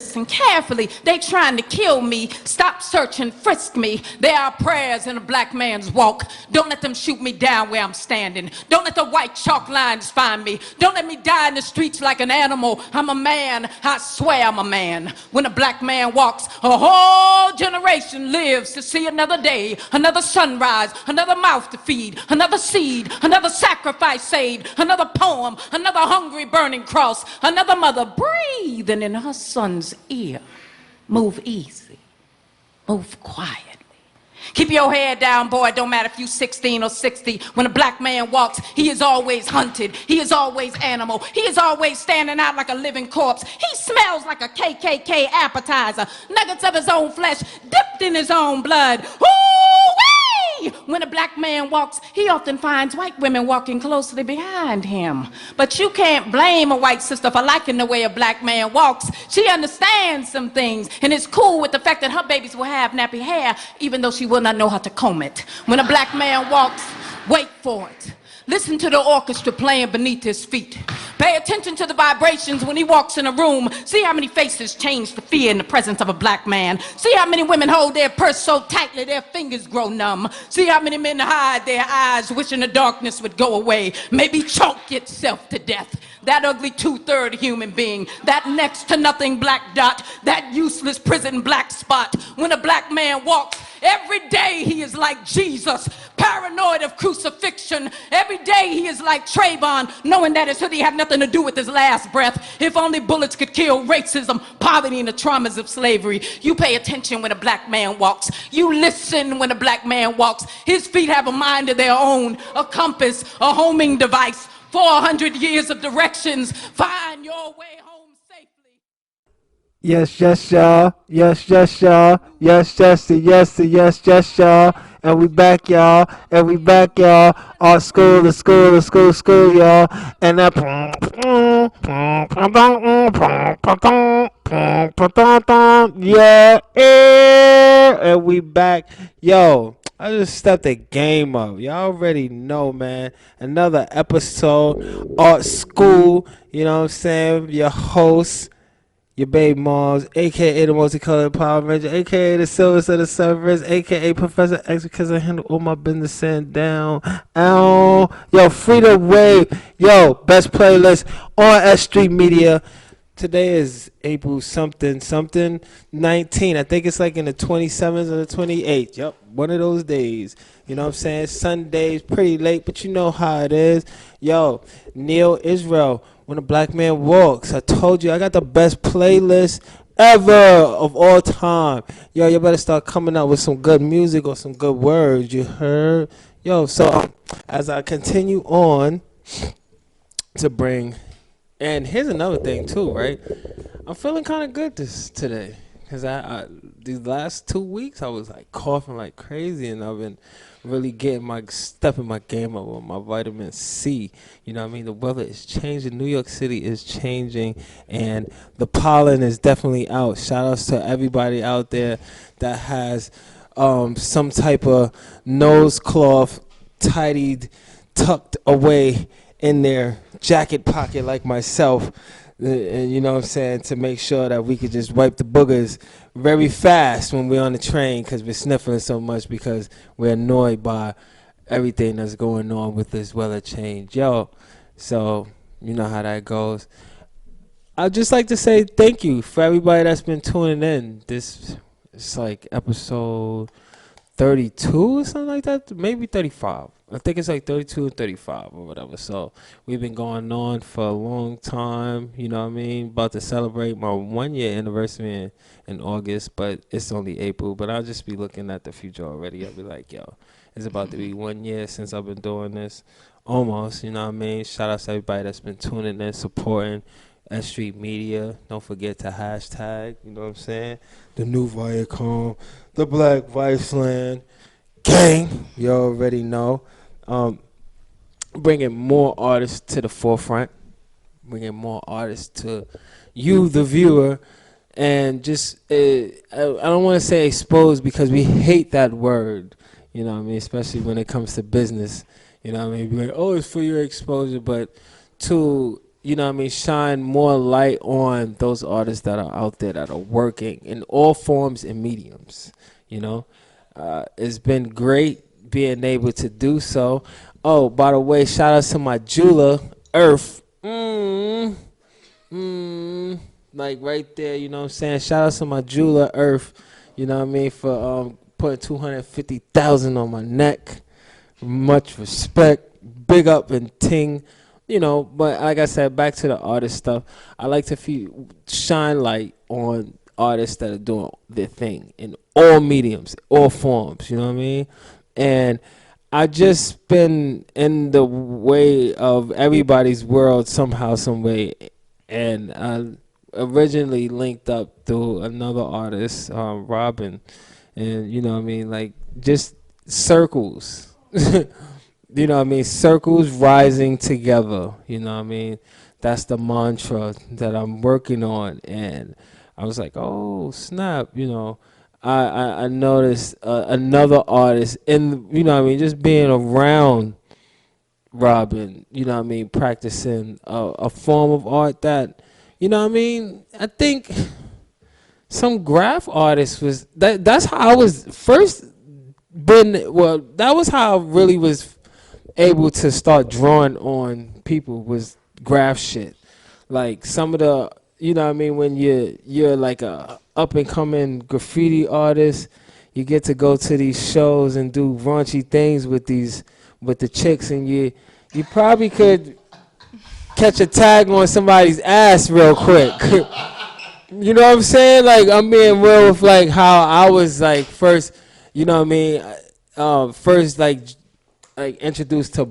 listen carefully. They trying to kill me. Stop, search, and frisk me. There are prayers in a black man's walk. Don't let them shoot me down where I'm standing. Don't let the white chalk lines find me. Don't let me die in the streets like an animal. I'm a man. I swear I'm a man. When a black man walks, a whole generation lives to see another day, another sunrise, another mouth to feed, another seed, another sacrifice saved, another poem, another hungry burning cross, another mother breathing in her son's ear. Move easy, move quietly. Keep your head down, boy. It don't matter if you 16 or 60. When a black man walks, he is always hunted. He is always animal. He is always standing out like a living corpse. He smells like a KKK appetizer. Nuggets of his own flesh dipped in his own blood. Ooh-wee! When a black man walks, he often finds white women walking closely behind him. But you can't blame a white sister for liking the way a black man walks. She understands some things and is cool with the fact that her babies will have nappy hair, even though she will not know how to comb it. When a black man walks, wait for it. Listen to the orchestra playing beneath his feet. Pay attention to the vibrations when he walks in a room. See how many faces change to fear in the presence of a black man. See how many women hold their purse so tightly their fingers grow numb. See how many men hide their eyes wishing the darkness would go away. Maybe choke itself to death. That ugly two-third human being, that next to nothing black dot, that useless prison black spot. When a black man walks, every day he is like Jesus, paranoid of crucifixion. Every day he is like Trayvon, knowing that his hoodie had nothing to do with his last breath. If only bullets could kill racism, poverty, and the traumas of slavery. You pay attention when a black man walks. You listen when a black man walks. His feet have a mind of their own, a compass, a homing device. 400 years of directions. Find your way home safely. Yes, yes, y'all. Yes, yes, y'all. Yes, yes, yes, yes, yes, y'all. And we back, y'all. And we back, y'all. Our school, the school, the school, school, y'all. And that. Yeah, and we back. Yo, I just stepped the game up. Y'all already know, man. Another episode, Art School. You know what I'm saying? Your host, your baby moms, aka the multicolored Power Ranger, aka the Silver of the Servers, aka Professor X, because I handle all my business sitting down. Ow. Yo, Freedom Wave. Yo, best playlist on S.STREET Media. Today is April something 19. I think it's like in the 27th or the 28th. Yep, one of those days. You know what I'm saying? Sunday's pretty late, but you know how it is. Yo, Neil Israel, When a Black Man Walks. I told you I got the best playlist ever of all time. Yo, you better start coming up with some good music or some good words. You heard? Yo, so as I continue on to bring. And here's another thing too, right? I'm feeling kind of good today because I these last 2 weeks I was like coughing like crazy, and I've been really stepping my game up with my vitamin C. You know what I mean? The weather is changing. New York City is changing, and the pollen is definitely out. Shout outs to everybody out there that has some type of nose cloth tidied, tucked away in their jacket pocket like myself, and you know what I'm saying, to make sure that we could just wipe the boogers very fast when we're on the train because we're sniffling so much because we're annoyed by everything that's going on with this weather change. Yo, so you know how that goes. I'd just like to say thank you for everybody that's been tuning in. This is like episode 32 or something like that, maybe 35. I think it's like 32 and 35 or whatever. So we've been going on for a long time, you know what I mean? About to celebrate my 1 year anniversary in August, but it's only April. But I'll just be looking at the future already. I'll be like, yo, it's about to be 1 year since I've been doing this. Almost, you know what I mean? Shout out to everybody that's been tuning in, supporting S.STREET Media. Don't forget to hashtag, you know what I'm saying? The new Viacom, the Black Viceland gang. You already know. Bringing more artists to the forefront, bringing more artists to you, the viewer, and just I don't want to say expose because we hate that word, you know what I mean, especially when it comes to business, you know what I mean, be like, oh, it's for your exposure, but to you know what I mean, shine more light on those artists that are out there that are working in all forms and mediums. You know, it's been great being able to do so. Oh, by the way, shout out to my jeweler, Earth. Like right there, you know what I'm saying? Shout out to my jeweler, Earth. You know what I mean, for putting 250,000 on my neck. Much respect. Big up and ting. You know, but like I said, back to the artist stuff. I like to shine light on artists that are doing their thing in all mediums, all forms. You know what I mean? And I just been in the way of everybody's world somehow, some way, and I originally linked up through another artist, Robin, and you know what I mean, like just circles. You know what I mean? Circles rising together. You know what I mean? That's the mantra that I'm working on. And I was like, oh, snap. You know, I noticed another artist, and, you know what I mean, just being around Robin, you know what I mean, practicing a form of art that, you know what I mean, I think some graph artist was, that's how I was first that was how I really was able to start drawing on people was graph shit. Like some of the, you know what I mean, when you're like a up and coming graffiti artist, you get to go to these shows and do raunchy things with the chicks, and you probably could catch a tag on somebody's ass real quick. You know what I'm saying? Like I'm being real with like how I was like first, you know what I mean, first like introduced to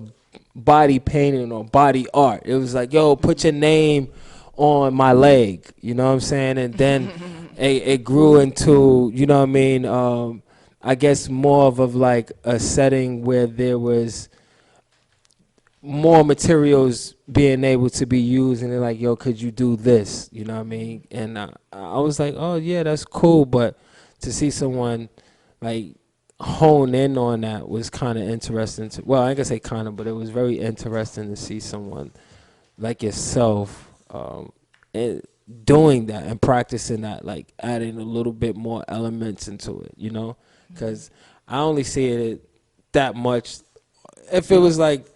body painting or body art. It was like, yo, put your name on my leg. You know what I'm saying? And then it grew into, you know what I mean, I guess more of like a setting where there was more materials being able to be used, and they're like, yo, could you do this? You know what I mean? And I was like, oh yeah, that's cool. But to see someone like hone in on that was kind of interesting. Well, I ain't gonna say kind of, but it was very interesting to see someone like yourself doing that and practicing that, like adding a little bit more elements into it, you know? Because I only see it that much. If it was like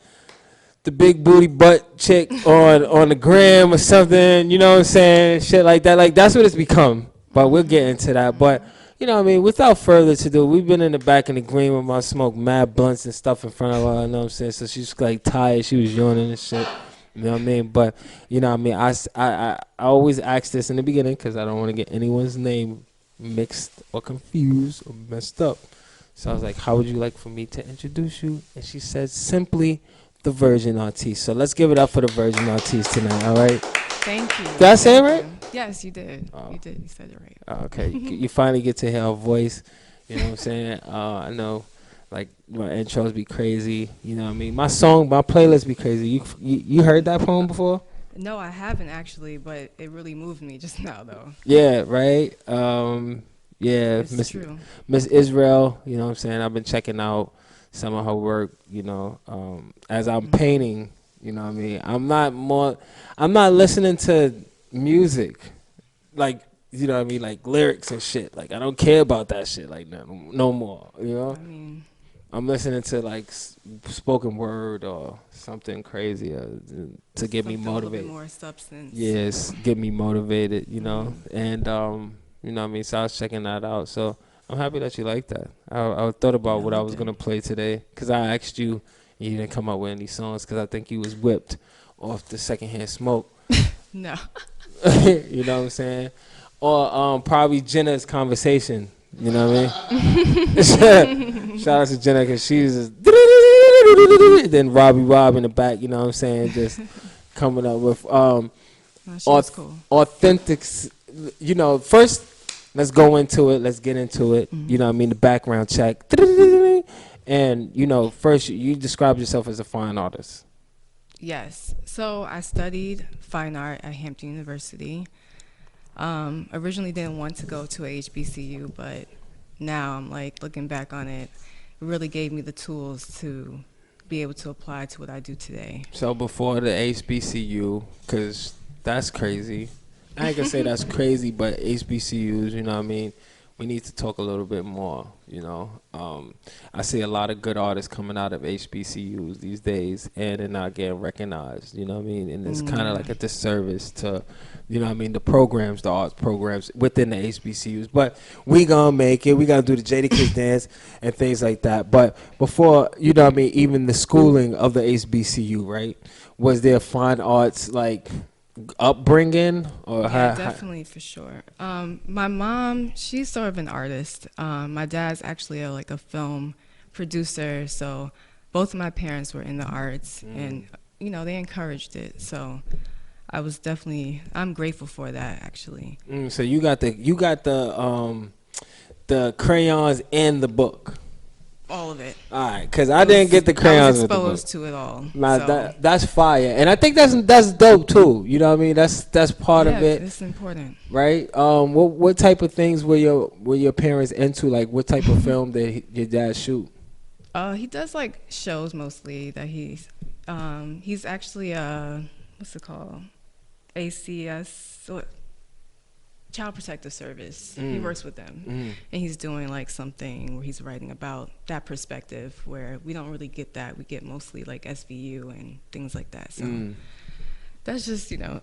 the big booty butt chick on the gram or something, you know what I'm saying? Shit like that. Like that's what it's become. But we'll get into that. But you know what I mean, without further ado, we've been in the back in the green room. I smoked mad blunts and stuff in front of her, you know what I'm saying? So she's like tired, she was yawning and shit. You know what I mean? But you know what I mean, I always ask this in the beginning because I don't want to get anyone's name mixed or confused or messed up. So I was like, how would you like for me to introduce you? And she said simply the Virgin Artiste. So let's give it up for the Virgin Artiste tonight, all right? Thank you. Did I say it right? Yes, you did. You did. You said it right. Okay. You finally get to hear her voice. You know what I'm saying? I know, like, my intros be crazy. You know what I mean? My playlist be crazy. You heard that poem before? No, I haven't actually, but it really moved me just now, though. Yeah, right? Yeah, It's true. Miss Israel, you know what I'm saying? I've been checking out some of her work, you know, as I'm painting, you know what I mean? I'm not listening to music, like, you know what I mean, like lyrics and shit. Like, I don't care about that shit, like, no more, you know? I mean, I'm listening to, like, spoken word or something crazy to get me something a little bit motivated. more substance. Yes, get me motivated, you know? And, you know what I mean? So I was checking that out. So I'm happy that you like that. I thought about Yeah, what I I loved was it. going to play today because I asked you and you didn't come up with any songs because I think you was whipped off the secondhand smoke. No. You know what I'm saying? Or probably Jenna's conversation. You know what I mean? Shout out to Jenna because she's just then Rob in the back. You know what I'm saying? Just coming up with No, she was cool. authentic. You know, first let's go into it. Let's get into it. You know what I mean? The background check. And you know, first you described yourself as a fine artist. Yes. So I studied fine art at Hampton University. Originally didn't want to go to a HBCU, but now I'm like looking back on it, it really gave me the tools to be able to apply to what I do today. So before the HBCU, because that's crazy. I ain't gonna say that's crazy, but HBCUs, you know what I mean? We need to talk a little bit more, you know. I see a lot of good artists coming out of HBCUs these days, and they're not getting recognized, you know what I mean? And it's kind of like a disservice to, you know what I mean, the programs, the arts programs within the HBCUs. But we gonna make it. We gotta do the Jadakiss dance and things like that. But before, you know what I mean, even the schooling of the HBCU, right? Was there fine arts, like, upbringing? Or Yeah, definitely, for sure. My mom, she's sort of an artist. My dad's actually like a film producer, so both of my parents were in the arts, and you know, they encouraged it. So I'm grateful for that, actually. So you got the crayons and the book. All of it. All right, because I didn't get the crayons. I was with the book. exposed to it all. Nah, So. that's fire, and I think that's dope too. You know what I mean? That's part Yeah, of it, it's important. right? What type of things were your parents into? Like, what type of film did your dad shoot? He does like shows mostly that he's actually what's it called? ACS, Child Protective Service. He works with them, and he's doing like something where he's writing about that perspective, where we don't really get that. We get mostly like SVU and things like that. So that's just, you know.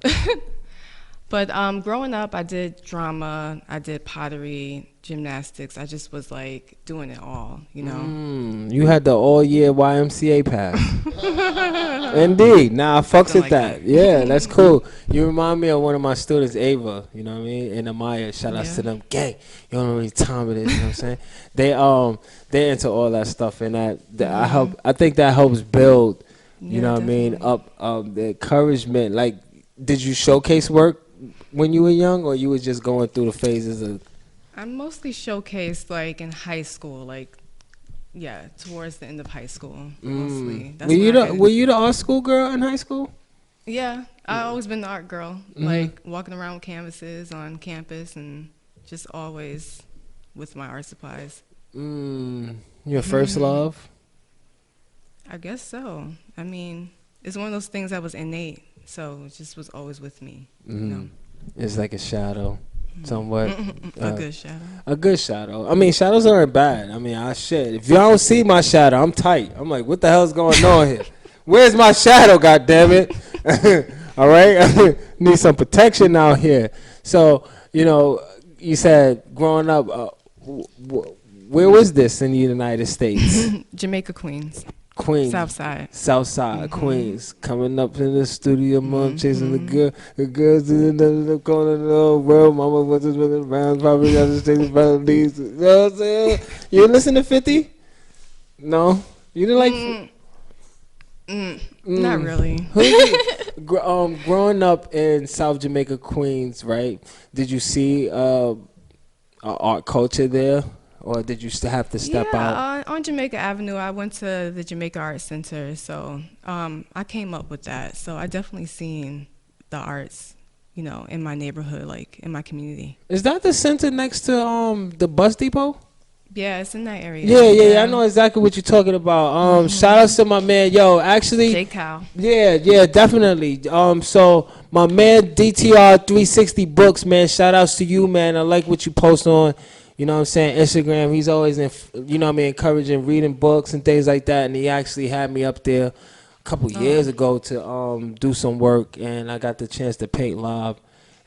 But growing up, I did drama, I did pottery, gymnastics. I just was like doing it all, you know. You had the all-year YMCA pass. Indeed. Nah, I fucks with like that. that. Yeah, that's cool. You remind me of one of my students, Ava. You know what I mean? And Amaya. Shout outs to them. Gang. You don't know how many time it is. You know what I'm saying? They're into all that stuff, and I think that helps build. You Yeah, know what I mean? definitely. Up the encouragement. Like, did you showcase work when you were young, or you were just going through the phases of? I mostly showcased like in high school, like towards the end of high school, mostly. That's Were you the art school girl in high school? Yeah, I always been the art girl, like walking around with canvases on campus and just always with my art supplies. Your first love? I guess so. I mean, it's one of those things that was innate, so it just was always with me. You know? It's like a shadow, somewhat. A good shadow. A good shadow. I mean, shadows aren't bad. I mean, shit. If y'all don't see my shadow, I'm tight. I'm like, what the hell's going on here? Where's my shadow, goddammit? All right? Need some protection out here. So, you know, you said growing up, where was this in the United States? Jamaica, Queens. Queens. Southside. Queens. Coming up in the studio, mom, chasing the girls in the corner of the world. Mama wasn't looking around, probably got to take about these. You know what I'm saying? You listen to 50? No? You didn't like... Not really. Growing up in South Jamaica, Queens, right? Did you see art culture there? Or did you still have to step out? On Jamaica Avenue, I went to the Jamaica Art Center, so I came up with that. So I definitely seen the arts, you know, in my neighborhood, like in my community. Is that the center next to the bus depot? Yeah, it's in that area. Yeah. I know exactly what you're talking about. Shout out to my man, actually. J. Cal. Yeah, definitely. So my man DTR 360 Books, man. Shout outs to you, man. I like what you post on. You know what I'm saying? Instagram. He's always encouraging reading books and things like that. And he actually had me up there a couple years ago to do some work, and I got the chance to paint live,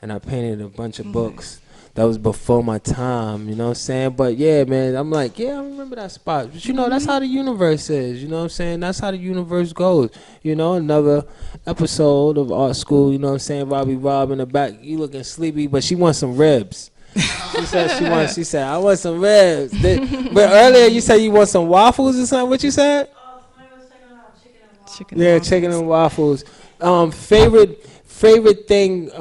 and I painted a bunch of books. That was before my time, you know what I'm saying? But yeah, man, I'm like, I remember that spot. But you know, that's how the universe is, you know what I'm saying? That's how the universe goes. You know, another episode of Art School, you know what I'm saying? Robbie Rob in the back, you looking sleepy, but she wants some ribs. She said, I want some ribs. But earlier you said you want some waffles or something. What you said? Chicken and waffles. Chicken and waffles. Favorite thing,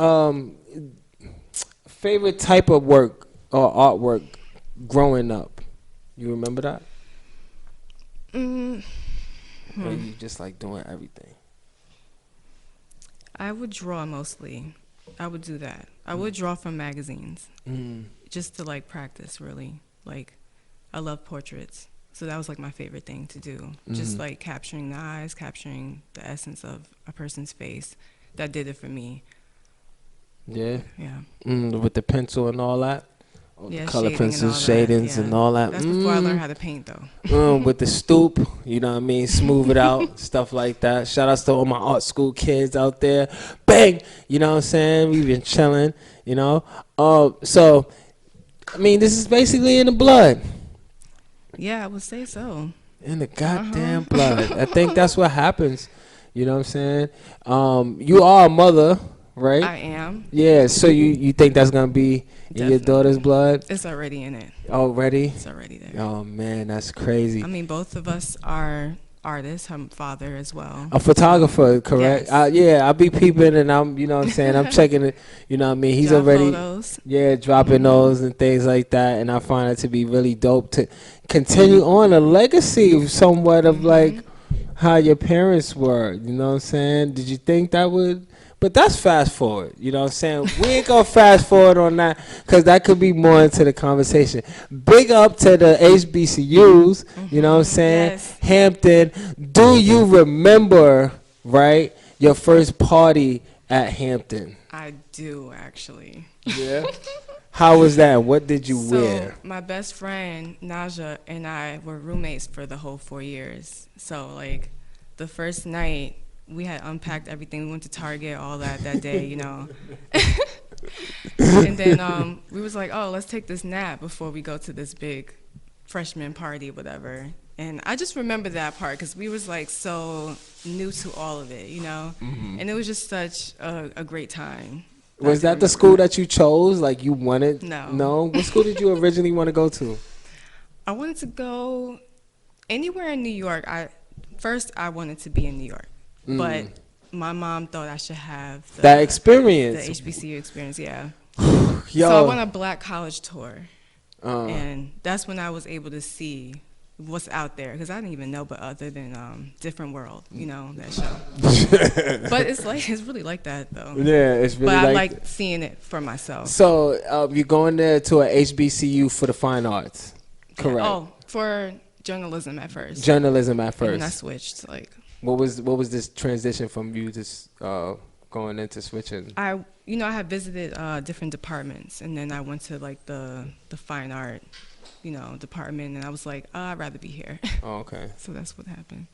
favorite type of work or artwork growing up. You remember that? Or you just like doing everything? I would draw mostly. I would do that. I would draw from magazines, just to like practice. Really, like I love portraits. So that was like my favorite thing to do. Just like capturing the eyes, capturing the essence of a person's face. That did it for me. Yeah. Yeah. With the pencil and all that. Yeah, Color shading pencils, and all that. shadings, Yeah. and all that. That's before I learned how to paint, though. With the stoop, you know what I mean, smooth it out, stuff like that. Shout outs to all my art school kids out there. Bang, you know what I'm saying? We've been chilling, you know. So, I mean, this is basically in the blood. Yeah, I would say so. In the goddamn blood. I think that's what happens. You know what I'm saying? You are a mother, right? I am. Yeah, so you think that's gonna be in your daughter's blood It's already in it. already? It's already there. Oh man, that's crazy. I mean, both of us are artists. Her father as well. A photographer, correct? Yes. Yeah, I be peeping and I'm, you know what I'm saying, I'm checking it, you know what I mean? He's Drop already, photos. yeah, dropping those and things like that. And I find it to be really dope to continue on a legacy somewhat of like how your parents were, you know what I'm saying? Did you think that would, but that's fast forward, you know what I'm saying? We ain't gonna fast forward on that because that could be more into the conversation. Big up to the HBCUs, you know what I'm saying? Yes. Hampton, do you remember, right, your first party at Hampton? I do, actually. Yeah. How was that? What did you wear? My best friend, Naja, and I were roommates for the whole 4 years. So, like, the first night, we had unpacked everything. We went to Target, all that day, you know. And then we was like, oh, let's take this nap before we go to this big freshman party, whatever. And I just remember that part because we was like so new to all of it, you know. And it was just such a great time. Was that the school that you chose? Like you wanted? No. No? What school did you originally want to go to? I wanted to go anywhere in New York. First I wanted to be in New York, but my mom thought I should have that experience, the HBCU experience. Yeah. Yo. So I went on a Black college tour, and that's when I was able to see what's out there because I didn't even know, but other than Different World, you know, that show. But it's really like that though. Yeah, it's really. But I like like seeing it for myself. So you're going there to a HBCU for the fine arts, correct? Oh, for journalism at first. Journalism at first. And I switched. Like, what was this transition from you to going into switching? I have visited different departments, and then I went to like the fine art, department, and I was like, I'd rather be here. Oh, okay. So that's what happened.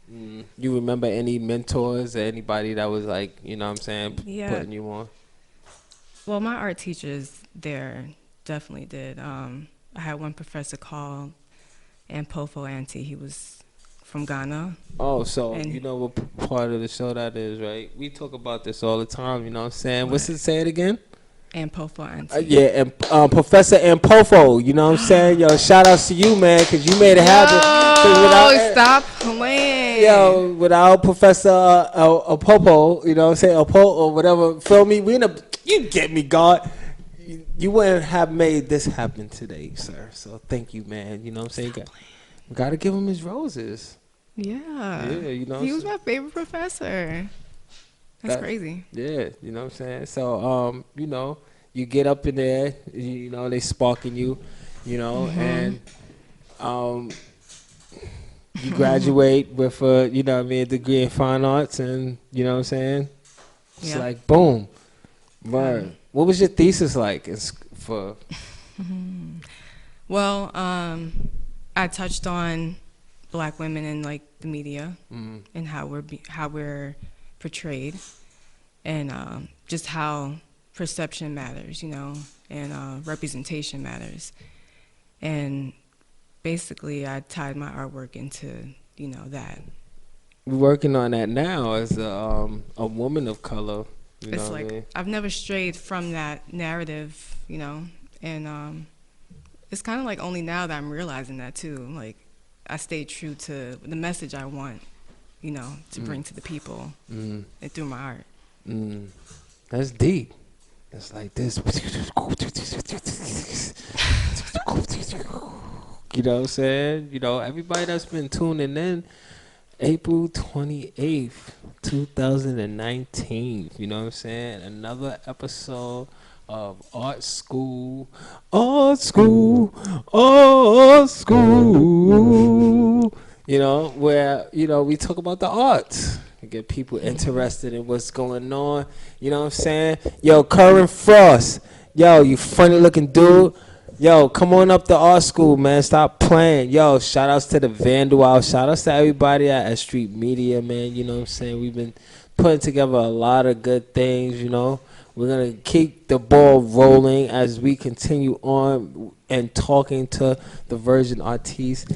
You remember any mentors or anybody that was like, you know what I'm saying, Yeah. putting you on? Well, my art teachers there definitely did. I had one professor called Ampofo Auntie. He was from Ghana. Oh, so And- you know what part of the show that is, right? We talk about this all the time, you know what I'm saying? What's it, say it again? Ampofo Auntie. Yeah, and Professor Ampofo, you know what I'm saying? Yo, shout outs to you, man, because you made it happen. 'Cause Stop playing. Yo, without Professor Apopo, you know what I'm saying? Apo or whatever, feel me? You get me, God. You wouldn't have made this happen today, sir. So thank you, man. You know what I'm saying? We got to give him his roses. Yeah. Yeah, you know. He was my favorite professor. That's crazy. Yeah, you know what I'm saying? So, you get up in there, they sparking you, and you graduate with a, degree in fine arts, and you know what I'm saying? It's Yeah. like, boom. Word. What was your thesis like for? Well, I touched on Black women in like the media and how we're portrayed, and just how perception matters, and representation matters, and basically I tied my artwork into that. We're working on that now as a woman of color. You It's know what I like mean? I've never strayed from that narrative, and it's kind of like only now that I'm realizing that too. Like I stayed true to the message I want, to bring to the people and through my art. That's deep. It's like this. You know what I'm saying? Everybody that's been tuning in, April 28th, 2019. You know what I'm saying? Another episode of art school, art school, art school. You know, where, you know, we talk about the arts. Get people interested in what's going on. You know what I'm saying? Yo, Curran Frost. Yo, you funny looking dude. Yo, come on up to art school, man. Stop playing. Yo, shout outs to the Vandal out. Shout outs to everybody at S.STREET Media, man. You know what I'm saying? We've been putting together a lot of good things, you know. We're going to keep the ball rolling as we continue on and talking to the Virgin artiste.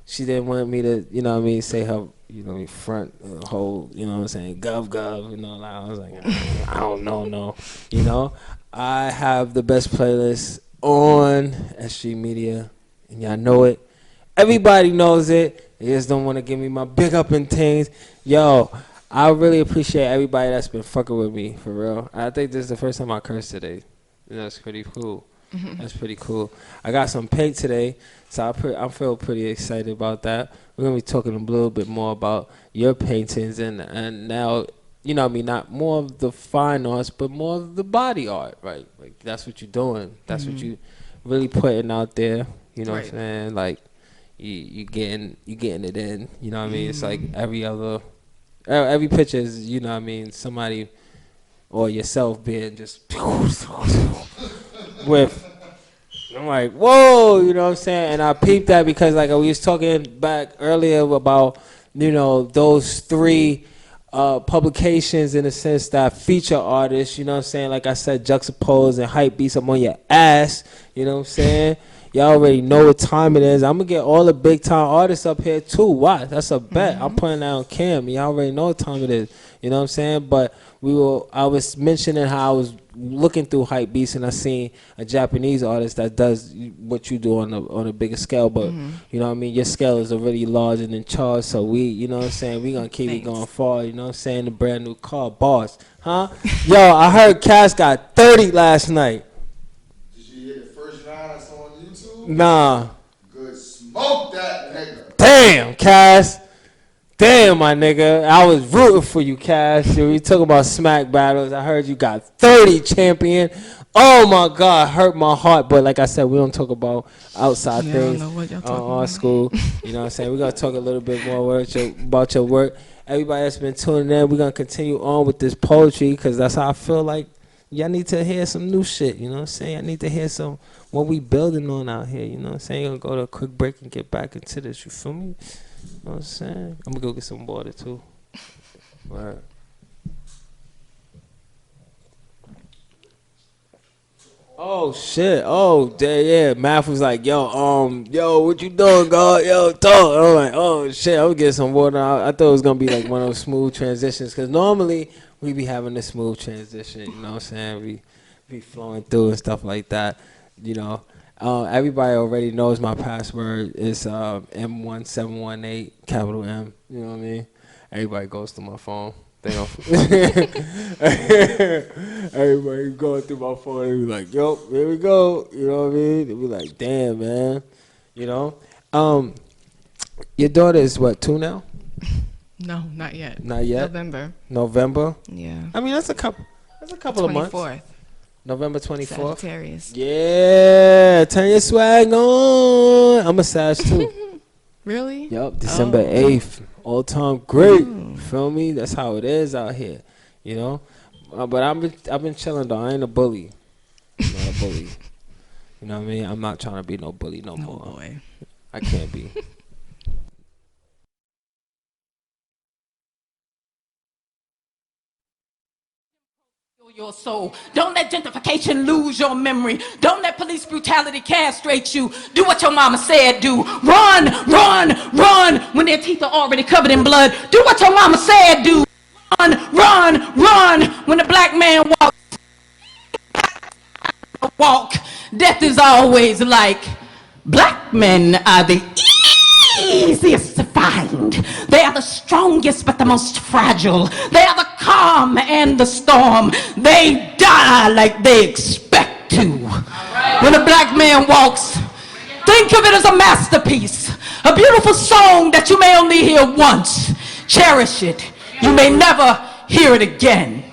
She didn't want me to, you know what I mean, say her, you know, front whole, you know what I'm saying, gov, you know. Like, I was like, I don't know, no. You know, I have the best playlist on S.STREET Media, and y'all know it. Everybody knows it. They just don't want to give me my big up and things. Yo, I really appreciate everybody that's been fucking with me, for real. I think this is the first time I cursed today. And that's pretty cool. That's pretty cool. I got some paint today, so I feel pretty excited about that. We're going to be talking a little bit more about your paintings and now, you know what I mean, not more of the fine arts, but more of the body art, right? Like, that's what you're doing. That's what you really putting out there, you know what I'm saying? Like, you getting it in, you know what I mean? It's like every picture is, you know what I mean, somebody or yourself being just with, I'm like, whoa, you know what I'm saying? And I peeped that because, like, we was talking back earlier about, you know, those three publications in a sense that feature artists, you know what I'm saying? Like I said, Juxtapose and Hype Beats, I'm on your ass, you know what I'm saying? Y'all already know what time it is. I'm going to get all the big time artists up here too. Why? That's a bet. I'm putting that on cam. Y'all already know what time it is. You know what I'm saying? But I was mentioning how I was looking through Hype Beats and I seen a Japanese artist that does what you do on a bigger scale. But, you know what I mean? Your scale is already larger than Charles. So we, you know what I'm saying? We going to keep it going far. You know what I'm saying? The brand new car, boss. Huh? Yo, I heard Cass got 30 last night. Nah. Good smoke that nigga. Damn, Cass. Damn, my nigga. I was rooting for you, Cass. We talk about smack battles. I heard you got 30, champion. Oh, my God. Hurt my heart. But like I said, we don't talk about outside things on our school. You know what I'm saying? We're going to talk a little bit more about your work. Everybody that's been tuning in, we're going to continue on with this poetry because that's how I feel like y'all need to hear some new shit. You know what I'm saying? I need to hear some what we building on out here. You know what I'm saying? Gonna go to a quick break and get back into this. You feel me? You know what I'm saying? I'm gonna go get some water too. All right. Oh shit! Oh yeah. Math was like, yo, what you doing, God? Yo, talk. I'm like, oh shit, I'm gonna get some water. I thought it was gonna be like one of those smooth transitions, cause normally we be having a smooth transition. You know what I'm saying? We be flowing through and stuff like that. You know, everybody already knows my password is M1718 capital M. You know what I mean? Everybody goes to my phone. They don't. Everybody going through my phone. They be like, "Yo, here we go." You know what I mean? They be like, "Damn, man." You know. Your daughter is what, 2 now? No, not yet. Not yet. November. Yeah. I mean, that's a couple of months. 24th. November 24th. Sagittarius. Yeah, turn your swag on. I'm a Sag too. Really? Yup, December 8th. All time great. Feel me? That's how it is out here. You know? But I've been chilling though. I ain't a bully. I'm not a bully. You know what I mean? I'm not trying to be no bully no more. Boy. I can't be. Your soul. Don't let gentrification lose your memory. Don't let police brutality castrate you. Do what your mama said do. Run, run, run when their teeth are already covered in blood. Do what your mama said do. Run, run, run when the black man walk. Death is always like, black men are the easiest to find. They are the strongest but the most fragile. They are the calm and the storm. They die like they expect to. When a black man walks, think of it as a masterpiece, a beautiful song that you may only hear once. Cherish it. You may never hear it again.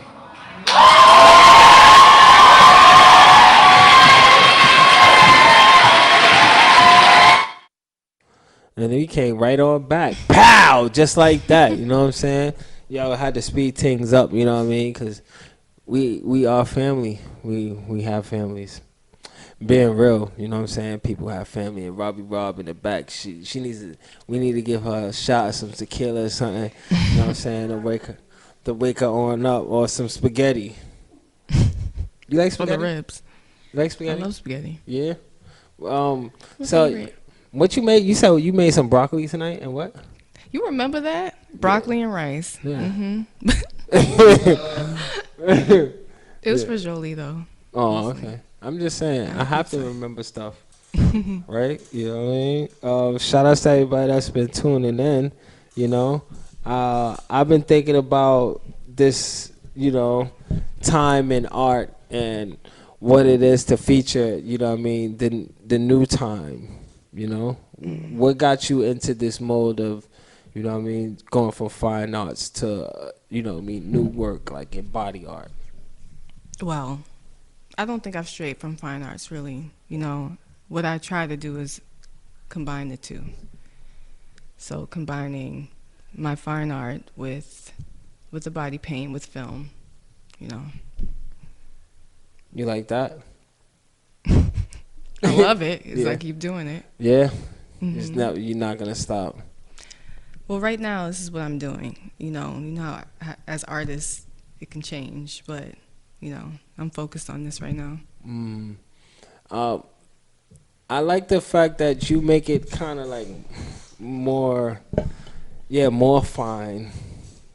And then he came right on back. Pow! Just like that. You know what I'm saying? Yo, I had to speed things up, you know what I mean? Because we are family. We have families. Being real, you know what I'm saying? People have family. And Robbie Rob in the back, she needs to, we need to give her a shot of some tequila or something. You know what I'm saying? To wake her on up, or some spaghetti. You like For the spaghetti? ribs. You like I spaghetti? love spaghetti. Yeah. My So favorite. what you made? You said you made some broccoli tonight, and what? You remember that? Broccoli and rice. Yeah. Mm-hmm. It was for Jolie, though. Oh, okay. I'm just saying, I have to remember stuff, right? You know what I mean? Shout out to everybody that's been tuning in. You know, I've been thinking about this, you know, time in art and what it is to feature. You know what I mean? The new time. You know, what got you into this mode of, you know what I mean, going from fine arts to, you know what I mean, new work like in body art? Well, I don't think I've strayed from fine arts, really. You know, what I try to do is combine the two. So combining my fine art with the body paint, with film, you know. You like that? I love it. It's Yeah. I keep doing it. Yeah. Mhm. You're not gonna stop. Well, right now, this is what I'm doing. You know how as artists, it can change, but, you know, I'm focused on this right now. I like the fact that you make it kind of like more fine.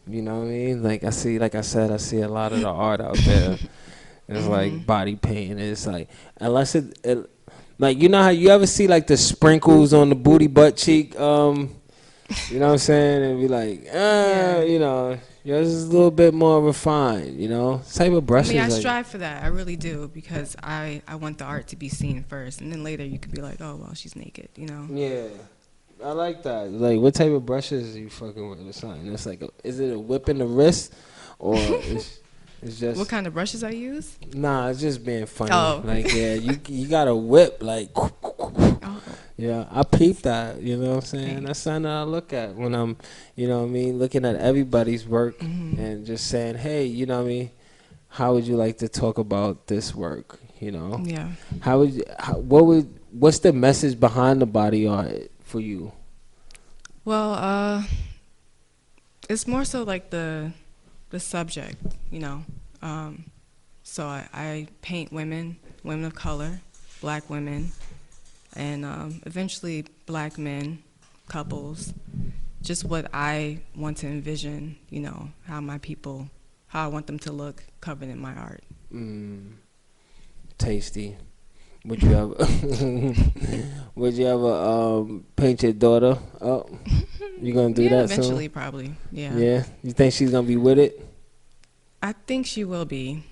You know what I mean? Like I said, I see a lot of the art out there. It's like body paint. It's like, unless it like, you know how you ever see like the sprinkles on the booty butt cheek, you know what I'm saying? And be like, you know, yours is a little bit more refined, you know? Type of I brushes. mean, I like, strive for that. I really do, because I want the art to be seen first, and then later you could be like, oh, well, she's naked, you know? yeah. I like that. Like, what type of brushes are you fucking with or something? It's like, is it a whip in the wrist? Or it's just... What kind of brushes I use? Nah, it's just being funny. Oh. Like, yeah, you got a whip, like... Oh. Yeah, I peep that, you know what I'm saying? That's something I look at when I'm, you know what I mean, looking at everybody's work and just saying, hey, you know what I mean, how would you like to talk about this work, you know? Yeah. What's the message behind the body art for you? Well, it's more so like the subject, you know? So I paint women of color, black women, and eventually black men, couples, just what I want to envision, you know, how I want them to look covered in my art. Tasty. Would you ever paint your daughter up? You gonna do that eventually, soon? probably, yeah. Yeah? You think she's gonna be with it? I think she will be.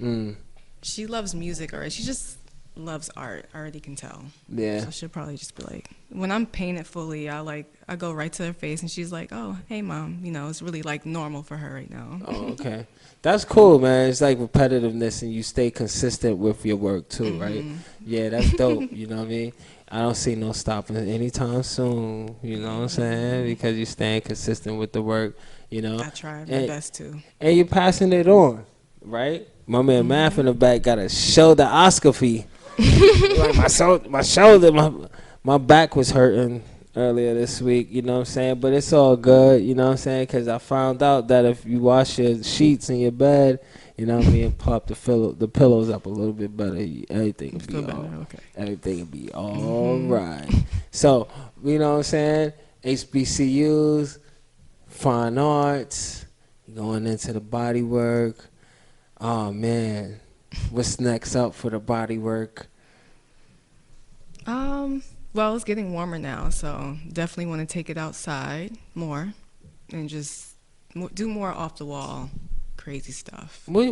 She loves music, or she just loves art. I already can tell. Yeah. So she'll probably just be like, when I'm painted fully, I go right to her face, and she's like, "Oh, hey, mom." You know, it's really like normal for her right now. Oh, okay. That's cool, man. It's like repetitiveness, and you stay consistent with your work too, right? Yeah, that's dope. You know what I mean? I don't see no stopping anytime soon. You know what I'm saying? Because you're staying consistent with the work. You know. I try my best to. And you're passing it on, right? My man Math in the back got a shoulderoscopy. Like my shoulder, my back was hurting earlier this week, you know what I'm saying? But it's all good, you know what I'm saying? Because I found out that if you wash your sheets in your bed, you know what I mean, and pop the pillows up a little bit better, everything will be all right. So, you know what I'm saying? HBCUs, fine arts, going into the body work. Oh, man. What's next up for the body work? Well, it's getting warmer now, so definitely want to take it outside more and just do more off the wall crazy stuff. What,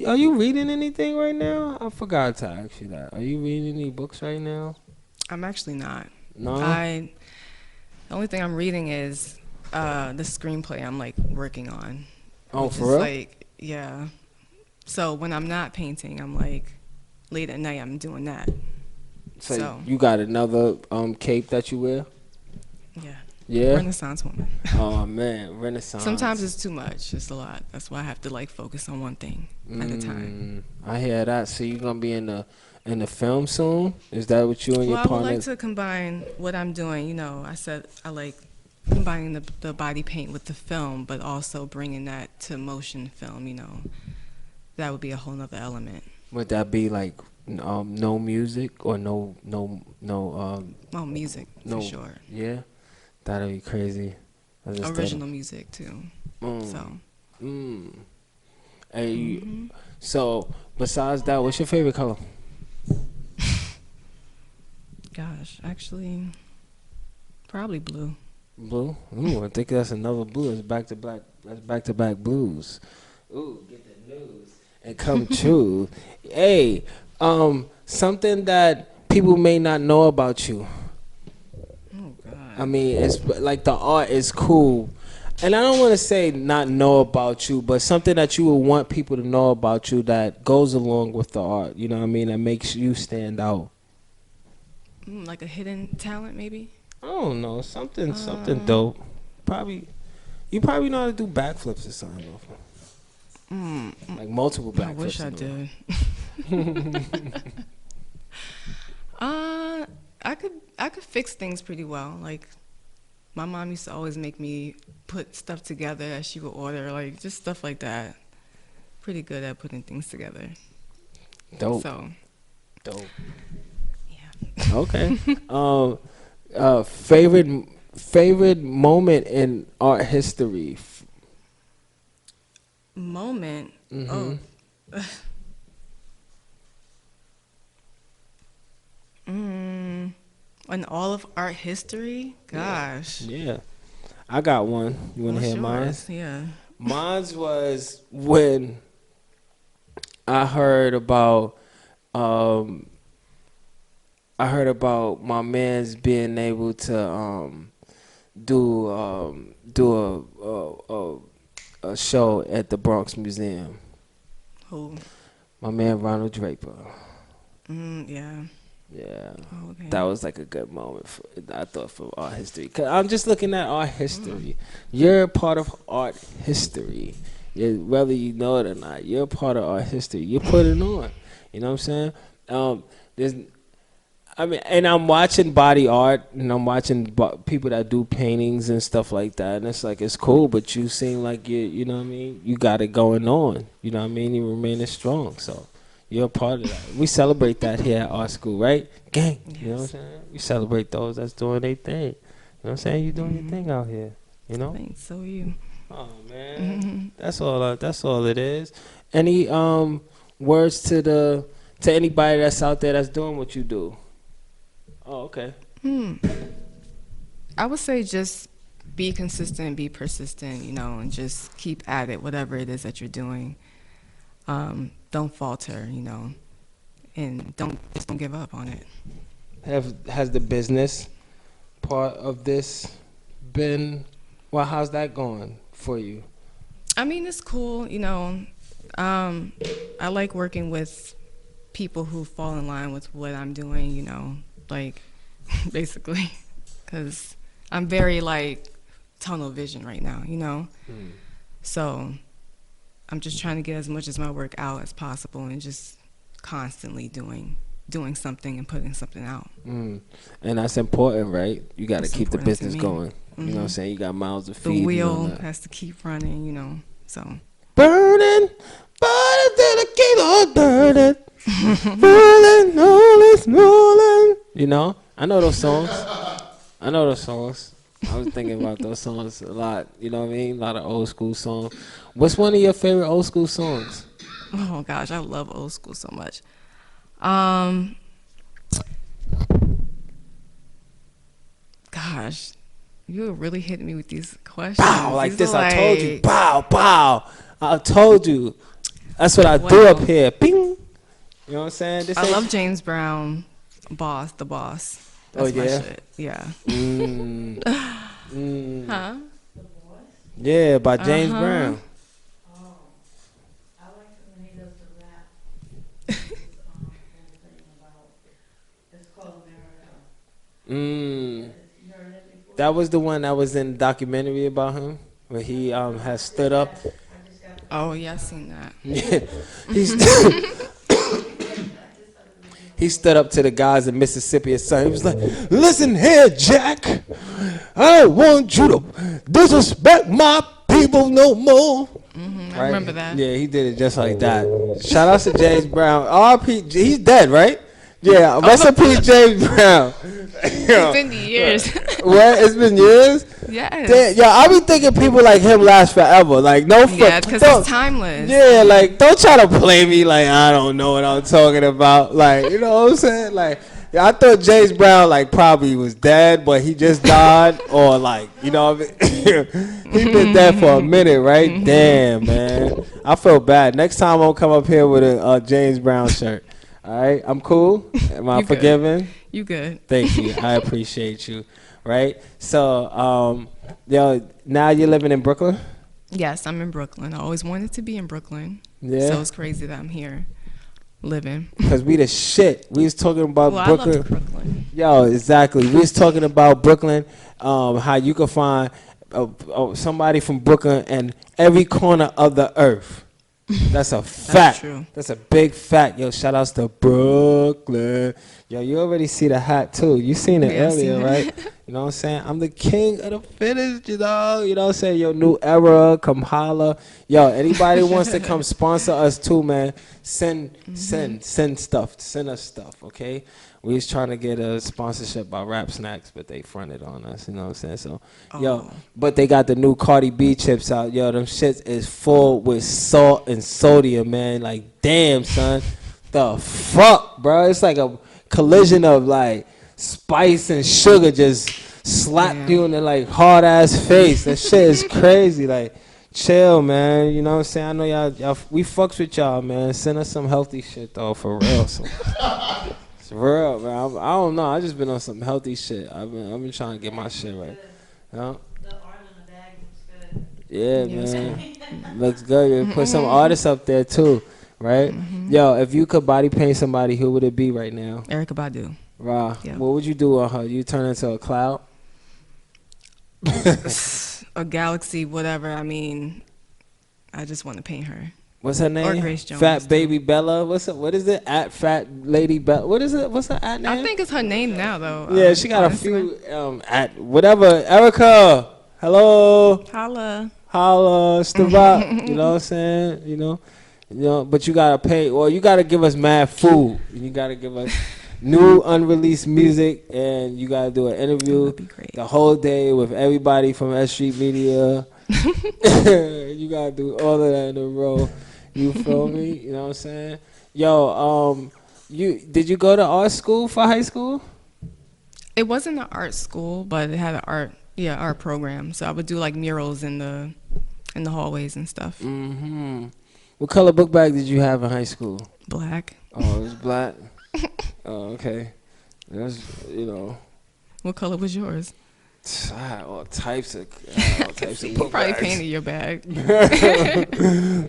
are you reading anything right now? I forgot to ask you that. Are you reading any books right now? I'm actually not. No? The only thing I'm reading is the screenplay I'm like working on. Oh, for real? Like, yeah. So when I'm not painting, I'm like late at night I'm doing that. So you got another cape that you wear? Yeah. Yeah. Renaissance woman. Oh man, Renaissance. Sometimes it's too much. It's a lot. That's why I have to like focus on one thing at a time. I hear that. So you're gonna be in the film soon? Is that what you and your Well, I would partner? like to combine what I'm doing. You know, I said I like combining the body paint with the film, but also bringing that to motion film. You know, that would be a whole nother element. Would that be like no music or Well, music no? for sure. Yeah, that'd be crazy. I just thought Original music too. So. Hey, so besides that, what's your favorite color? Gosh, actually, probably blue. Blue. Ooh, I think that's another blue. It's back to black. That's back to back blues. Ooh, get the news and come true. Hey, something that people may not know about you. Oh God. I mean, it's like the art is cool. And I don't want to say not know about you, but something that you would want people to know about you that goes along with the art. You know what I mean? That makes you stand out. Like a hidden talent, maybe. I don't know. Something dope. You probably know how to do backflips or something. Like multiple backflips. I wish I did. I could fix things pretty well. Like my mom used to always make me put stuff together that she would order, like just stuff like that. Pretty good at putting things together. Dope. So, Dope. yeah. Okay. Favorite moment in art history. Moment. Oh. In all of art history? Gosh. Yeah. I got one. You want to What's hear mine? yours? Yeah. Mine was when I heard about my man's being able to do a show at the Bronx Museum. Who? My man Ronald Draper. Yeah. Yeah, Oh, okay. that was like a good moment I thought for art history. Cause I'm just looking at art history. You're a part of art history. Whether you know it or not, you're a part of art history. You put it on. You know what I'm saying? And I'm watching body art, and I'm watching people that do paintings and stuff like that, and it's like it's cool. But you seem like you know what I mean. You got it going on. You know what I mean. You remaining strong. So. You're a part of that. We celebrate that here at our school, right? Gang. Yes. You know what I'm saying? We celebrate those that's doing their thing. You know what I'm saying? You doing your thing out here. You know? Thanks. So are you. Oh man. That's all it is. Any words to anybody that's out there that's doing what you do? Oh, okay. I would say just be consistent, be persistent, you know, and just keep at it, whatever it is that you're doing. Don't falter, you know, and don't give up on it. Has the business part of this been? Well, how's that going for you? I mean, it's cool, you know. I like working with people who fall in line with what I'm doing, you know, like basically, because I'm very like tunnel vision right now, you know. So I'm just trying to get as much of my work out as possible and just constantly doing something and putting something out. And that's important, right? You got to keep the business going. You know what I'm saying? You got mouths to feed. The wheel has to keep running, you know. So burning, till the keep on burning, rolling. You know, I know those songs. I was thinking about those songs a lot. You know what I mean? A lot of old school songs. What's one of your favorite old school songs? Oh gosh, I love old school so much. Gosh, you really hit me with these questions. Pow, like These this. are I told you. like- Pow, pow. I told you. That's what I do up here. Bing. You know what I'm saying? I love James Brown, the boss. That's my yeah? shit. Yeah. Huh? Yeah, by James Brown. I like it when he does the rap. Thing about, it's called America. You heard it before? That was the one that was in the documentary about him, where he has stood up. Oh yeah, I seen that. He's he stood up to the guys in Mississippi or something. He was like, "Listen here, Jack. I don't want you to disrespect my people no more." I remember that. Yeah, he did it just like that. Shout out to James Brown. R.P. He's dead, right? Yeah, rest in peace, James Brown. It's been years. What? It's been years? Yes. Yeah, I be thinking people like him last forever. Like, no Yeah, because it's timeless. Yeah, like, don't try to play me like I don't know what I'm talking about. Like, you know what I'm saying? Like, I thought James Brown, like, probably was dead, but he just died. Or, like, you know what I mean? He been dead for a minute, right? Damn, man. I feel bad. Next time I'll come up here with a James Brown shirt. All right? I'm cool? Am I forgiven? You good. Thank you. I appreciate you. Right? So, now you're living in Brooklyn? Yes, I'm in Brooklyn. I always wanted to be in Brooklyn. Yeah. So it's crazy that I'm here living. Because we the shit. We was talking about Brooklyn. I love Brooklyn. Yo, exactly. We was talking about Brooklyn, how you can find somebody from Brooklyn in every corner of the earth. That's a fact. That's true. That's a big fact. Yo, shout outs to Brooklyn. Yo, you already see the hat too. You seen it earlier, right? You know what I'm saying? I'm the king of the finish, you know. You know what I'm saying? Your new era, come holla. Yo, anybody wants to come sponsor us too, man, send stuff. Send us stuff, okay? We was trying to get a sponsorship by Rap Snacks, but they fronted on us, you know what I'm saying? So, yo, but they got the new Cardi B chips out. Yo, them shits is full with salt and sodium, man. Like, damn, son. The fuck, bro? It's like a collision of, like, spice and sugar just slapped you in the, like, hard-ass face. That shit is crazy. Like, chill, man. You know what I'm saying? I know y'all we fucks with y'all, man. Send us some healthy shit, though, for real. So. It's real, man. I don't know. I just been on some healthy shit. I've been trying to get my shit right. You know? The art in the bag looks good. Yeah, man. Looks good. You put some artists up there too, right? Yo, if you could body paint somebody, who would it be right now? Erykah Badu. Wow. Yeah. What would you do on her? You turn into a cloud? A galaxy, whatever. I mean, I just want to paint her. What's her name? Or Grace Jones. Fat Baby Bella. What is it? At Fat Lady Bella. What is it? What's her at name? I think it's her name now, though. Yeah, she got a Instagram. few at whatever. Erica, hello. Holla. Holla, Stavat. You know what I'm saying? You know, but you gotta pay. Well, you gotta give us mad food. You gotta give us new unreleased music, and you gotta do an interview the whole day with everybody from S.STREET Media. You gotta do all of that in a row. You feel me? You know what I'm saying? Yo, did you go to art school for high school? It wasn't an art school, but it had an art program. So I would do like murals in the hallways and stuff. Mm-hmm. What color book bag did you have in high school? Black. Oh, it was black. Oh, okay. That's, you know. What color was yours? I had all types of You book probably bags. painted your bag.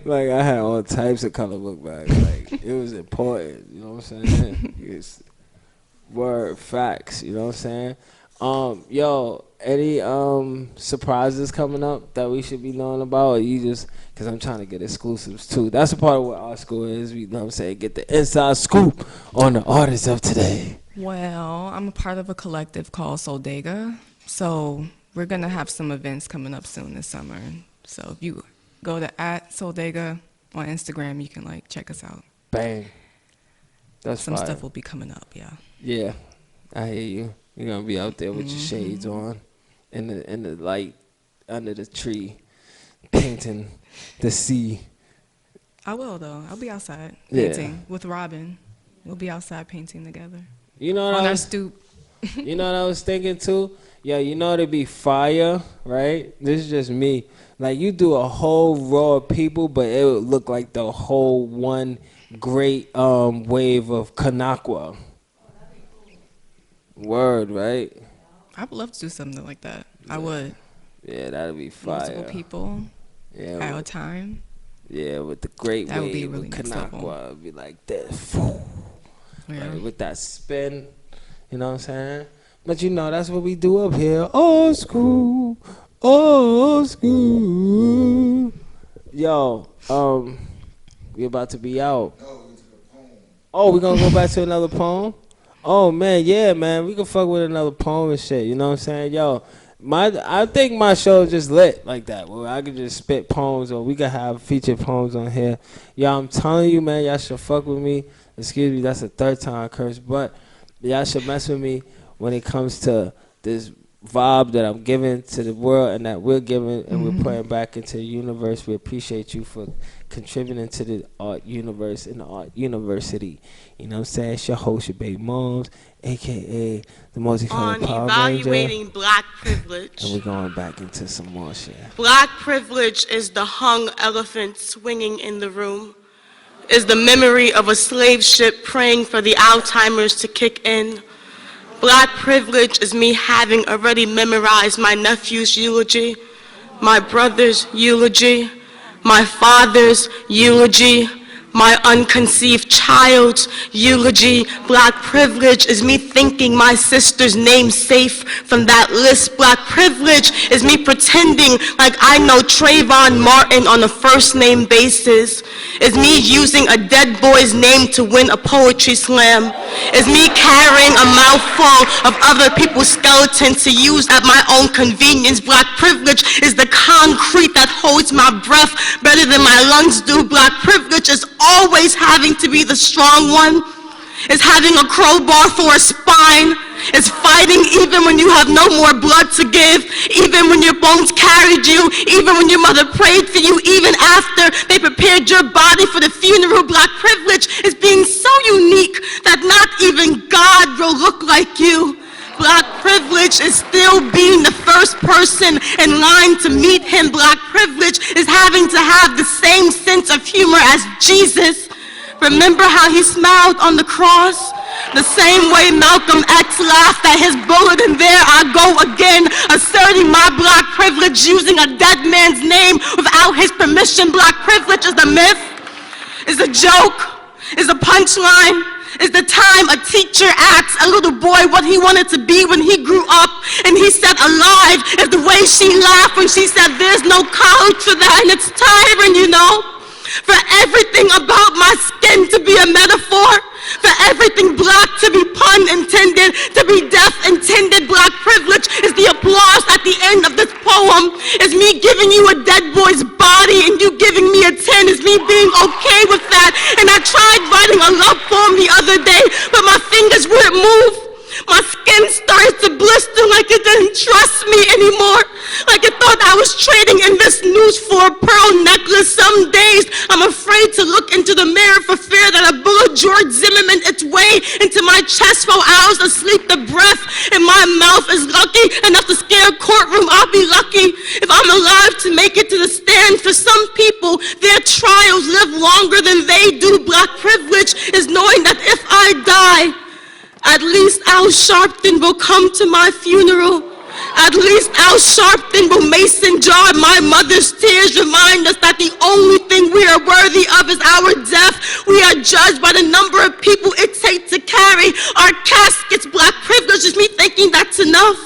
Like, I had all types of color book bags. Like, it was important. You know what I'm saying? It's word facts. You know what I'm saying? Yo, any surprises coming up that we should be knowing about? Or you just, because I'm trying to get exclusives too. That's a part of what our school is. You know what I'm saying? Get the inside scoop on the artists of today. Well, I'm a part of a collective called Soldega. So we're going to have some events coming up soon this summer. So if you go to @Soldega on Instagram, you can like check us out. Bang. That's some fire. stuff will be coming up, yeah. Yeah, I hear you. You're going to be out there with your shades on in the light under the tree painting the sea. I will, though. I'll be outside Yeah. painting with Robin. We'll be outside painting together. You know what on I our was, stoop. You know what I was thinking too? Yeah, you know it'd be fire, right? This is just me. Like, you do a whole row of people, but it would look like the whole one great wave of Kanakwa. Word, right? I would love to do something like that. Yeah. I would. Yeah, that'd be fire. Multiple people. Yeah. At a time. Yeah, with the great that wave would be really of Kanakwa, it'd be like this. Yeah. Like, with that spin, you know what I'm saying? But you know, that's what we do up here. Old school. Old school. Yo, we about to be out. Oh, we gonna go back to another poem? Oh man, yeah, man. We can fuck with another poem and shit. You know what I'm saying? Yo, I think my show is just lit like that. Where I could just spit poems, or we could have featured poems on here. Yo, I'm telling you, man, y'all should fuck with me. Excuse me, that's the third time I curse, but y'all should mess with me when it comes to this vibe that I'm giving to the world and that we're giving and we're putting back into the universe. We appreciate you for contributing to the art universe and the art university. You know what I'm saying? It's your host, your baby moms, a.k.a. the multicolored Power Ranger. Evaluating black privilege. And we're going back into some more shit. Black privilege is the hung elephant swinging in the room, is the memory of a slave ship praying for the Alzheimer's to kick in. Black privilege is me having already memorized my nephew's eulogy, my brother's eulogy, my father's eulogy, my unconceived child's eulogy. Black privilege is me thinking my sister's name safe from that list. Black privilege is me pretending like I know Trayvon Martin on a first name basis. Is me using a dead boy's name to win a poetry slam. Is me carrying a mouthful of other people's skeletons to use at my own convenience. Black privilege is the concrete that holds my breath better than my lungs do. Black privilege is always having to be the strong one. Is having a crowbar for a spine. Is fighting even when you have no more blood to give. Even when your bones carried you. Even when your mother prayed for you. Even after they prepared your body for the funeral. Black privilege is being so unique that not even God will look like you. Black privilege is still being the first person in line to meet him. Black privilege is having to have the same sense of humor as Jesus. Remember how he smiled on the cross? The same way Malcolm X laughed at his bullet, and there I go again, asserting my black privilege, using a dead man's name without his permission. Black privilege is a myth, is a joke, is a punchline. Is the time a teacher asked a little boy what he wanted to be when he grew up, and he said alive. Is the way she laughed when she said there's no college for that, and it's tiring, you know. For everything about my skin to be a metaphor, for everything black to be pun intended, to be deaf intended. Black privilege is the applause at the end of this poem. Is me giving you a dead boy's body and you giving me a 10. Is me being okay with that. And I tried writing a love poem the other day, but my fingers wouldn't move. My skin started to blister like it didn't trust me anymore. Like it thought I was trading in this noose for a pearl necklace. Some days I'm afraid to look into the mirror for fear that a bullet George Zimmerman its way into my chest for hours asleep. The breath in my mouth is lucky enough to scare a courtroom. I'll be lucky if I'm alive to make it to the stand. For some people, their trials live longer than they do. Black privilege is knowing that if I die, at least Al Sharpton will come to my funeral. At least Al Sharpton will mason jar my mother's tears, remind us that the only thing we are worthy of is our death. We are judged by the number of people it takes to carry our caskets. Black privilege is me thinking that's enough.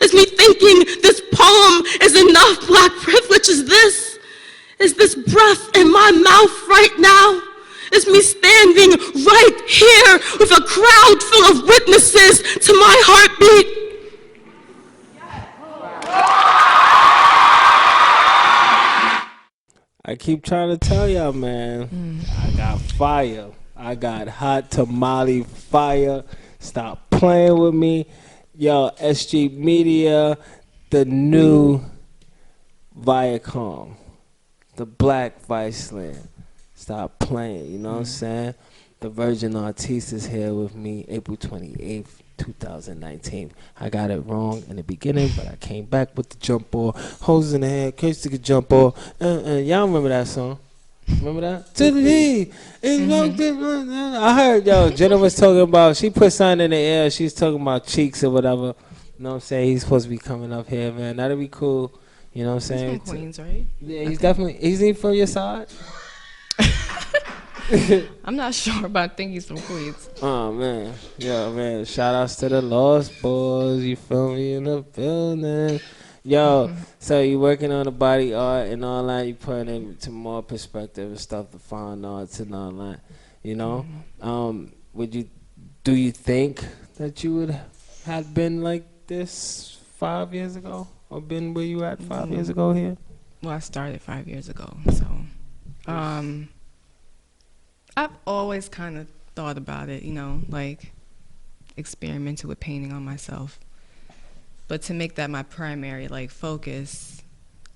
It's me thinking this poem is enough. Black privilege is this breath in my mouth right now. It's me standing right here with a crowd full of witnesses to my heartbeat. I keep trying to tell y'all, man. I got fire. I got hot tamale fire. Stop playing with me. Yo, S.STREET Media, the new Viacom, the Black Viceland. Stop playing, you know what I'm saying? The Virgin Artiste is here with me April 28th, 2019. I got it wrong in the beginning, but I came back with the jump ball. Hoses in the head, case to the jump ball. Y'all remember that song? Remember that? To the D. I heard, yo, Jenna was talking about, she put something in the air. She's talking about cheeks or whatever. You know what I'm saying? He's supposed to be coming up here, man. That'd be cool. You know what I'm saying? He's from Queens, right? Yeah, he's definitely, is he from your side? I'm not sure, but I think he's from Queens. Oh man, yo man, shout outs to the Lost Boys. You feel me in the building, yo. So you working on the body art and all that. You putting it into more perspective and stuff, the fine arts and all that. You know, do you think that you would have been like this 5 years ago, or been where you at 5 years ago here? Well, I started 5 years ago, so I've always kind of thought about it, you know, like experimented with painting on myself. But to make that my primary like focus,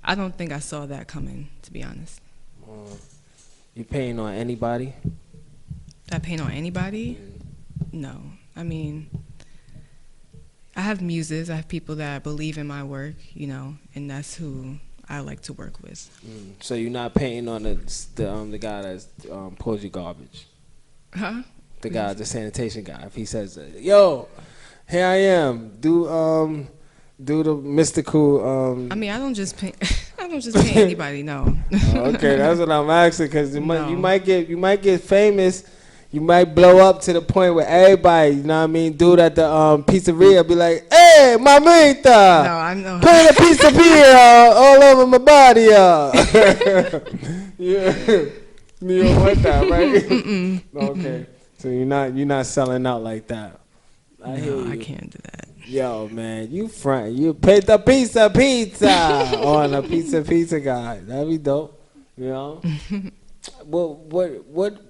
I don't think I saw that coming, to be honest. You painting on anybody? I paint on anybody? No. I mean, I have muses. I have people that believe in my work, you know, and that's who I like to work with. So you're not painting on the guy that pulls your garbage? Huh? The guy, the sanitation guy. If he says, "Yo, here I am," do the mystical. I mean, I don't just paint. I don't just paint anybody. No. Okay, that's what I'm asking, because you No. might get famous. You might blow up to the point where everybody, you know what I mean, dude at the pizzeria be like, "Hey, mamita, No, I know. put a piece of beer all over my body." Yeah, you don't want that, right? Okay, so you're not selling out like that. I hear No, you. I can't do that. Yo, man, you paid the pizza on a pizza guy. That'd be dope, you know. What?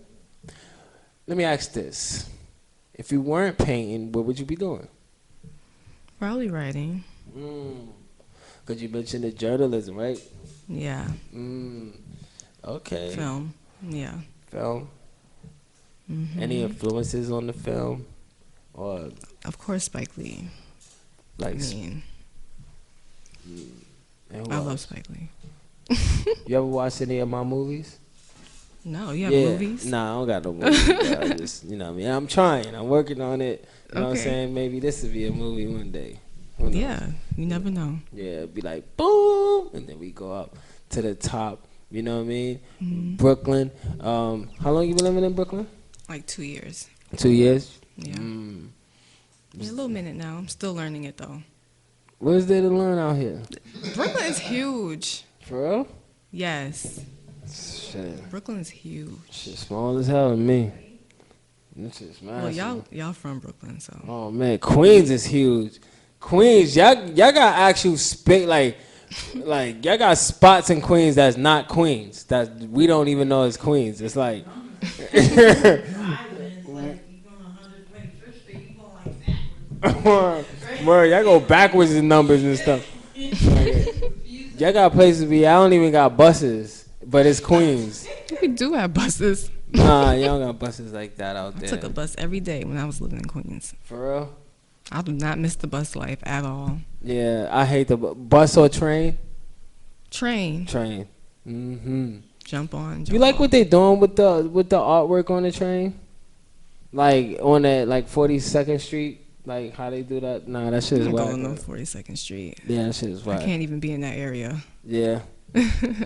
Let me ask this: if you weren't painting, what would you be doing? Probably writing. Because you mentioned the journalism, right? Yeah. Okay. Film. Yeah. Film. Any influences on the film, or Of course, Spike Lee. like? I mean, and who I else? love Spike Lee. You ever watch any of my movies? No, you have movies? Nah, I don't got no movies. Bro. I just, you know what I mean? I'm trying. I'm working on it. You know what I'm Okay. saying? Maybe this will be a movie one day. Who knows? Yeah, you never know. Yeah, it'd be like, boom, and then we go up to the top. You know what I mean? Brooklyn. How long you been living in Brooklyn? Like 2 years. 2 years? Yeah. Yeah, a little minute now. I'm still learning it though. What is there to learn out here? Brooklyn is huge. For real? Yes. Shit. Brooklyn is huge. Shit small as hell to me. This is massive. Well, y'all from Brooklyn, so. Oh man, Queens is huge. Queens, y'all got actual like y'all got spots in Queens that's not Queens, that we don't even know is Queens. It's like y'all go backwards in numbers and stuff. Y'all got places where I don't even got buses, but it's Queens. We do have buses. Nah, y'all got buses like that out I there. took a bus every day when I was living in Queens. For real? I do not miss the bus life at all. Yeah, I hate the bus or train. Train. Train. Jump on. Jump You like off. what they doing with the artwork on the train? Like on that 42nd Street, like how they do that? Nah, that shit is I'm whack. going on 42nd Street. Yeah, that shit is whack. I can't even be in that area. Yeah.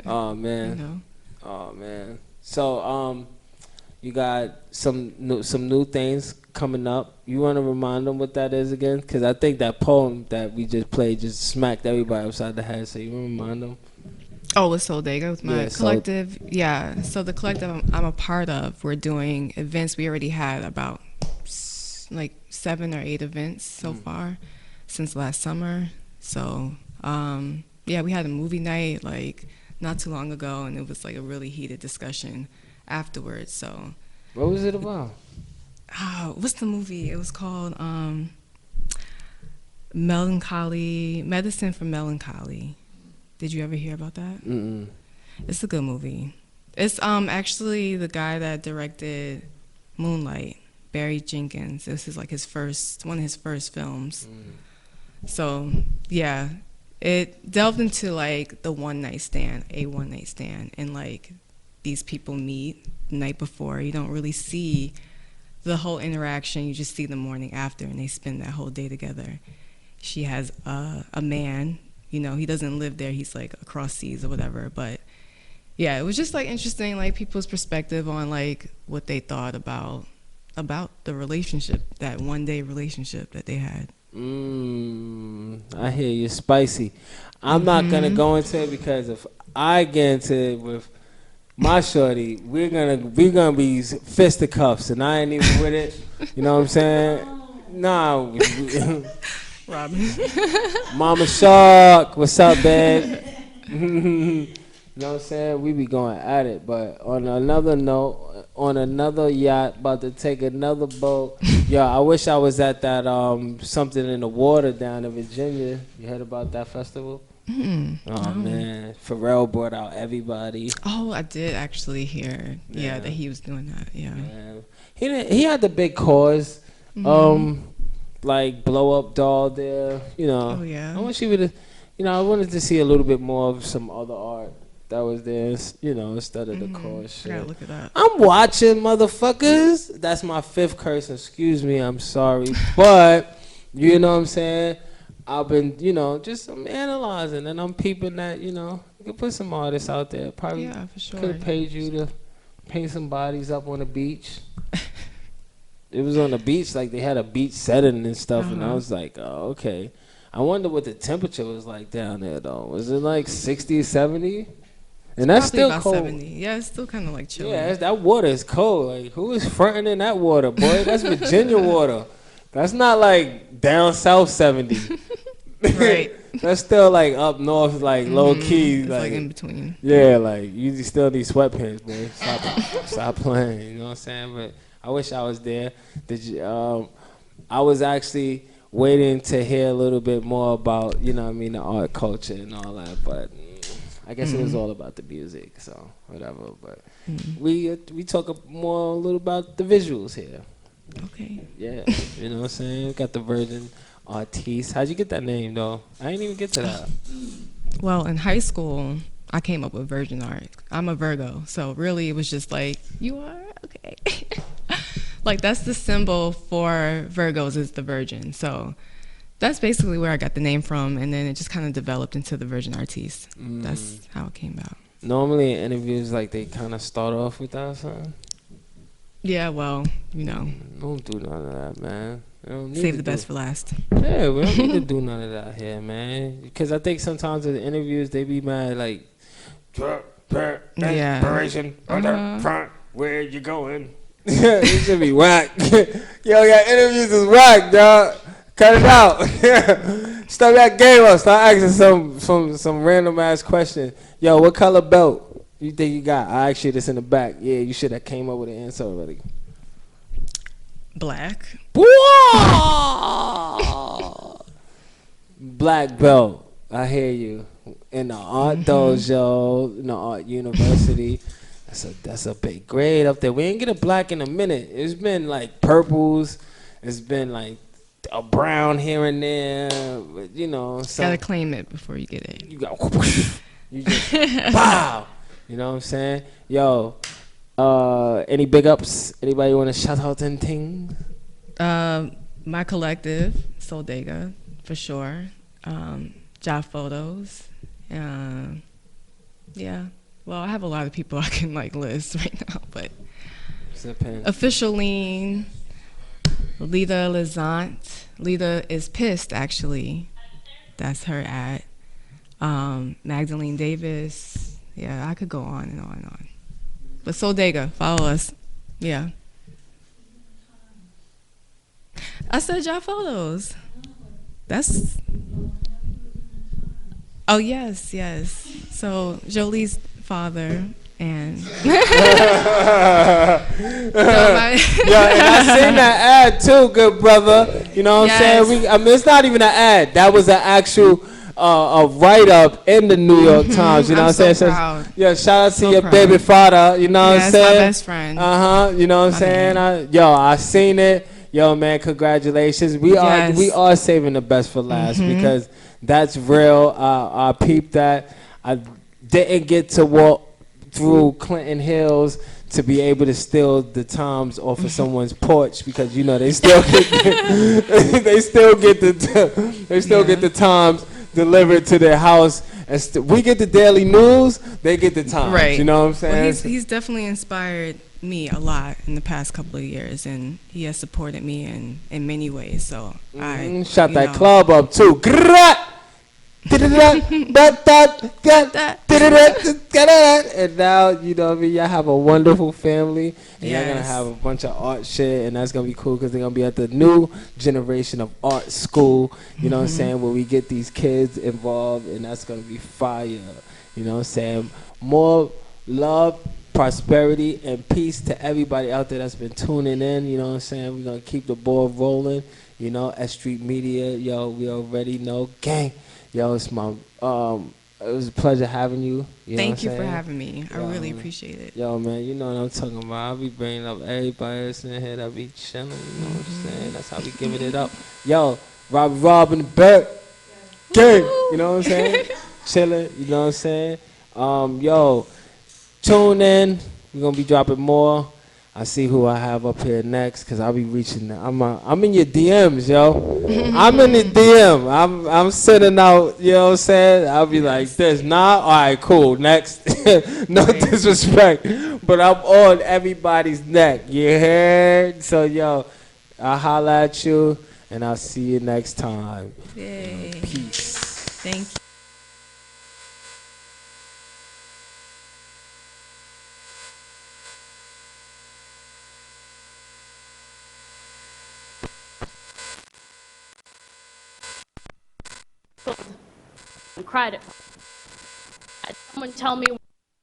Oh man. You know. Oh man. So you got some new things coming up. You want to remind them what that is again? Because I think that poem that we just played just smacked everybody upside the head. So you want to remind them? Oh, with Soldega, with my Yeah, collective. Yeah, so the collective I'm a part of, we're doing events. We already had about like 7 or 8 events so far since last summer. So, yeah, we had a movie night like not too long ago, and it was like a really heated discussion afterwards. So, What was it about? what's the movie? It was called Melancholy, Medicine for Melancholy. Did you ever hear about that? Mm-mm. It's a good movie. It's actually the guy that directed Moonlight, Barry Jenkins. This is like one of his first films. So yeah, it delved into like the one night stand, and like these people meet the night before. You don't really see the whole interaction. You just see the morning after, and they spend that whole day together. She has a man. You know, he doesn't live there. He's like across seas or whatever. But, yeah, it was just like interesting, like people's perspective on like what they thought about the relationship, that one day relationship that they had. I hear you, spicy. I'm not gonna go into it because if I get into it with my shorty, we're gonna be fisticuffs, and I ain't even with it. You know what I'm saying? Nah. Robin. Mama Shark, what's up, babe? You know what I'm saying? We be going at it, but on another note, on another yacht, about to take another boat. Yo, I wish I was at that something in the water down in Virginia. You heard about that festival? Oh man, Pharrell brought out everybody. Oh, I did actually hear. Yeah, that he was doing that. Yeah. He had the big cause. Like blow up doll there. You know. Oh yeah. I wish he would have. You know, I wanted to see a little bit more of some other art that was there, you know, instead of the core shit. I gotta look at that. I'm watching, motherfuckers. That's my 5th curse. Excuse me, I'm sorry. But, you know what I'm saying? I've been, you know, just analyzing, and I'm peeping that, you know, you could put some artists out there. Probably for sure. could have paid you to paint some bodies up on the beach. It was on the beach, like they had a beach setting and stuff, and I was like, oh, okay. I wonder what the temperature was like down there, though. Was it like 60, 70? And that's still about cold. 70. Yeah, it's still kind of like chilly. Yeah, that water is cold. Like, who is fronting in that water, boy? That's Virginia water. That's not like down south 70. Right. That's still like up north, like low key. It's like in between. Yeah, like you still need sweatpants, boy. Stop playing. You know what I'm saying? But I wish I was there. I was actually waiting to hear a little bit more about, you know what I mean, the art culture and all that, but I guess it was all about the music, so whatever. But we talk a little about the visuals here. Okay. Yeah, you know what I'm saying? Got the Virgin Artiste. How'd you get that name, though? I didn't even get to that. Well, in high school, I came up with Virgin Art. I'm a Virgo, so really it was just like, you are? Okay. Like, that's the symbol for Virgos, is the Virgin. So that's basically where I got the name from, and then it just kind of developed into the Virgin Artiste. That's how it came about. Normally in interviews, like, they kind of start off with that, son. Yeah, well, you know. Don't do none of that, man. Save the best for last. Yeah, we don't need to do none of that here, man. Because I think sometimes in the interviews, they be mad, like, inspiration on the front, where you going? It should be whack. Yo, your interviews is whack, dog. Cut it out. Stop that game up. Start asking some random ass question. Yo, what color belt you think you got? I asked you this in the back. Yeah, you should have came up with an answer already. Black. Black belt. I hear you. In the art dojo, in the art university. That's a big grade up there. We ain't get a black in a minute. It's been like purples. It's been like a brown here and there. But, you know, Gotta claim it before you get it. You got you just wow. You know what I'm saying? Yo, any big ups? Anybody want to shout out anything? My collective, Soldega, for sure. Job Photos. Yeah. Well, I have a lot of people I can like list right now, but Official Lean, Lita Lizant. Lita is pissed, actually. That's her ad. Magdalene Davis. Yeah, I could go on and on and on. But Soldega, follow us. Yeah. I said Job Photos. That's. Oh yes. So Jolie's father and yeah, and I seen that ad too, good brother. You know what I'm saying? I mean, it's not even an ad. That was an actual a write up in the New York Times. You know what I'm saying? Proud. Yeah, shout out to your baby father. You know what I'm saying? My best friend. You know what I'm saying? I seen it. Yo, man, congratulations. We are saving the best for last because that's real. I peeped that. I didn't get to walk through Clinton Hills to be able to steal the Times off of someone's porch because you know they still get the Times delivered to their house We get the daily news, they get the Times. Right. You know what I'm saying? Well, he's definitely inspired me a lot in the past couple of years, and he has supported me in many ways. So I shot that club up too. And now, you know what I mean, y'all have a wonderful family, and y'all gonna have a bunch of art shit, and that's gonna be cool because they're gonna be at the new generation of art school, you know what I'm saying, where we get these kids involved, and that's gonna be fire, you know what I'm saying. More love, prosperity, and peace to everybody out there that's been tuning in, you know what I'm saying. We're gonna keep the ball rolling, you know. S.STREET Media, yo, we already know, gang. Yo, it's my it was a pleasure having you. Thank you for having me. I really appreciate it. Yo, man, you know what I'm talking about. I'll be bringing up everybody else in here that be chilling. You know what I'm saying? That's how we giving it up. Yo, Rob in the back, gang. You know what I'm saying? Chilling. You know what I'm saying? Yo, tune in. We're gonna be dropping more. I see who I have up here next, cause I'll be reaching. I'm in your DMs, yo. I'm in the DM. I'm sending out. You know what I'm saying? I'll be like this. Nah, all right, cool. Next. No disrespect, but I'm on everybody's neck. You heard? So yo, I'll holla at you, and I'll see you next time. Yay. Peace. Thank you. And cried it. Someone tell me